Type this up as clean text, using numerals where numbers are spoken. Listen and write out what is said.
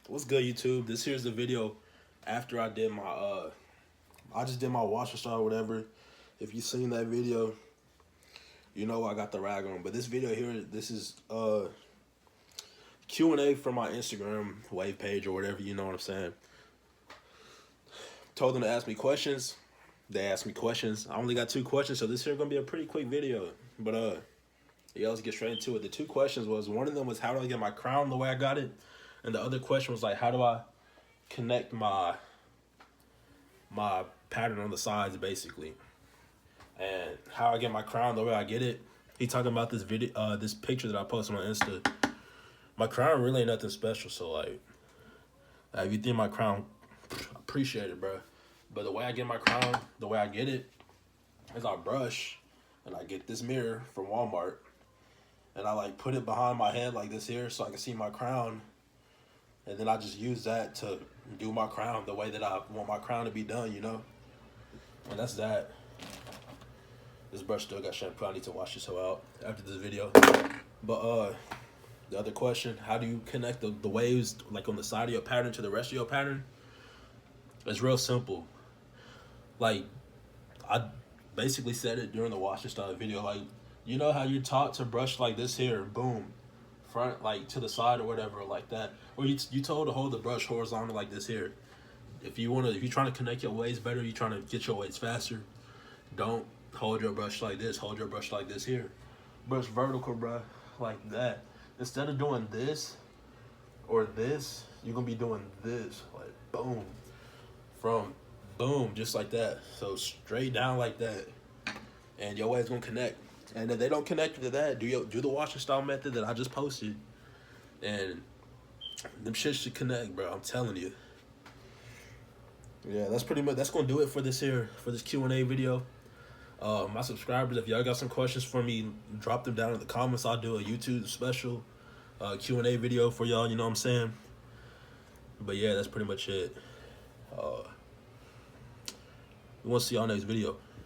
What's good, YouTube? This here's the video after I did my I just did my wash and style or whatever. If you seen that video, you know I got the rag on. But this video here, this is Q&A from my Instagram wave page or whatever, you know what I'm saying. Told them to ask me questions. They asked me questions. I only got 2 questions, so this here gonna be a pretty quick video. But yeah, let's get straight into it. The 2 questions was, one of them was how do I get my crown the way I got it? And the other question was like, how do I connect my pattern on the sides, basically, and how I get my crown the way I get it. He talking about this video, this picture that I posted on Insta. My crown really ain't nothing special, so like if you think my crown, appreciate it, bro. But the way I get my crown, the way I get it, is I brush and I get this mirror from Walmart, and I like put it behind my head like this here, so I can see my crown. And then I just use that to do my crown the way that I want my crown to be done, you know? And that's that. This brush still got shampoo. I need to wash this hoe out after this video. But the other question, how do you connect the waves like on the side of your pattern to the rest of your pattern? It's real simple. Like, I basically said it during the wash and style video. Like, you know how you're taught to brush like this here, boom, front like to the side or whatever, like that, or you told to hold the brush horizontal like this here. If you're trying to connect your waves better, you're trying to get your waves faster, don't hold your brush like this, hold your brush like this here. Brush vertical, bruh, like that. Instead of doing this or this, you're gonna be doing this, like boom, from boom, just like that. So straight down like that, and your waves gonna connect. And if they don't connect to that, do the wash and style method that I just posted, and them shit should connect, bro. I'm telling you. Yeah, that's pretty much, that's gonna do it for this Q&A video. My subscribers, if y'all got some questions for me, drop them down in the comments. I'll do a YouTube special Q&A video for y'all. You know what I'm saying? But yeah, that's pretty much it. We want to see y'all next video.